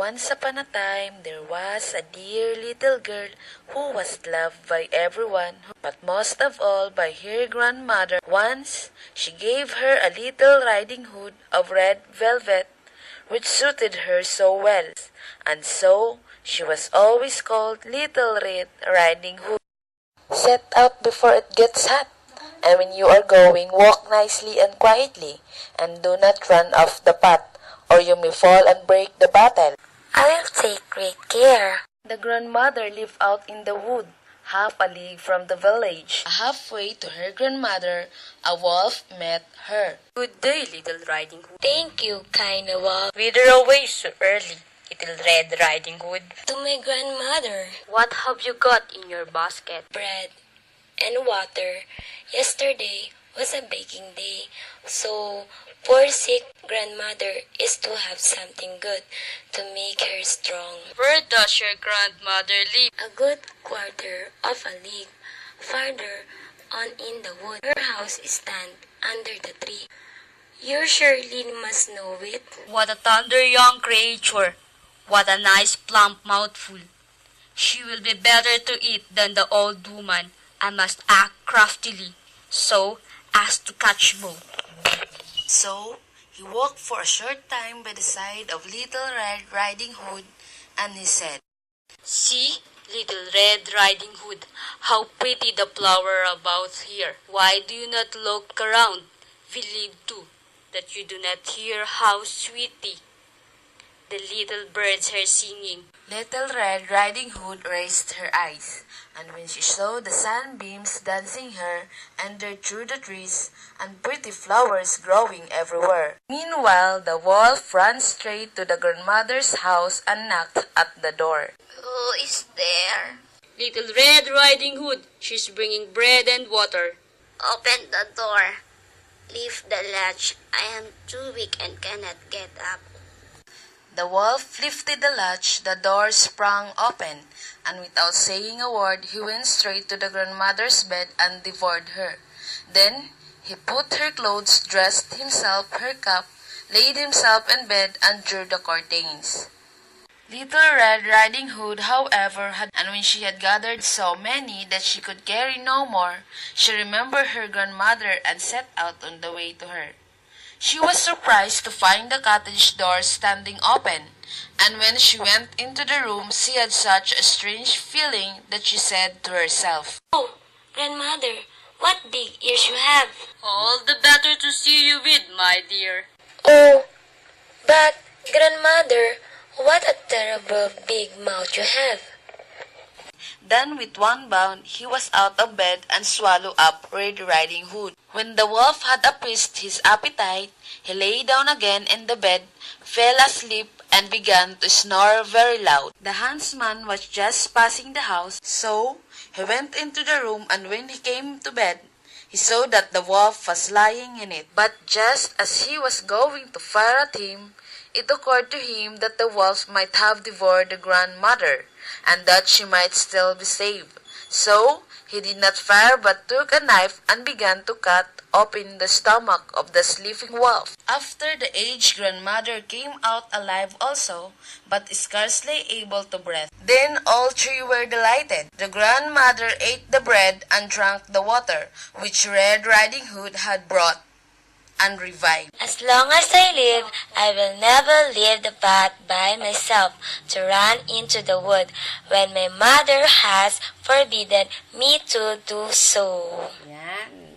Once upon a time, there was a dear little girl who was loved by everyone, but most of all by her grandmother. Once, she gave her a little riding hood of red velvet, which suited her so well, and so she was always called Little Red Riding Hood. Set out before it gets hot, and when you are going, walk nicely and quietly, and do not run off the path, or you may fall and break the bottle. I'll take great care. The grandmother lived out in the wood, half a league from the village. Halfway to her grandmother, a wolf met her. Good day, Little Riding Hood. Thank you, kind wolf. Whither away so early, Little Red Riding Hood? To my grandmother. What have you got in your basket? Bread and water. Yesterday was a baking day, so poor sick grandmother is to have something good to make her strong. Where does your grandmother live? A good quarter of a league farther on in the wood. Her house stands under the tree. You surely must know it. What a tender young creature! What a nice plump mouthful! She will be better to eat than the old woman. I must act craftily, so as to catch both. So he walked for a short time by the side of Little Red Riding Hood, and he said, See, Little Red Riding Hood, how pretty the flower about here. Why do you not look around? Believe too that you do not hear how sweetly the little birds are singing. Little Red Riding Hood raised her eyes, and when she saw the sunbeams dancing her under through the trees, and pretty flowers growing everywhere. Meanwhile, the wolf ran straight to the grandmother's house and knocked at the door. Who is there? Little Red Riding Hood, she's bringing bread and water. Open the door. Lift the latch. I am too weak and cannot get up. The wolf lifted the latch, the door sprang open, and without saying a word, he went straight to the grandmother's bed and devoured her. Then he put her clothes, dressed himself her cap, laid himself in bed, and drew the curtains. Little Red Riding Hood, however, and when she had gathered so many that she could carry no more, she remembered her grandmother and set out on the way to her. She was surprised to find the cottage door standing open, and when she went into the room, she had such a strange feeling that she said to herself, Oh, grandmother, what big ears you have. All the better to see you with, my dear. Oh, but grandmother, what a terrible big mouth you have. Then with one bound he was out of bed and swallowed up Red Riding Hood. When the wolf had appeased his appetite, he lay down again in the bed, fell asleep, and began to snore very loud. The huntsman was just passing the house, so he went into the room, and when he came to bed, he saw that the wolf was lying in it. But just as he was going to fire at him, it occurred to him that the wolf might have devoured the grandmother, and that she might still be saved. So he did not fire, but took a knife and began to cut open the stomach of the sleeping wolf. After the aged grandmother came out alive also, but scarcely able to breathe. Then all three were delighted. The grandmother ate the bread and drank the water, which Red Riding Hood had brought, and revived. As long as I live, I will never leave the path by myself to run into the wood when my mother has forbidden me to do so. Yan.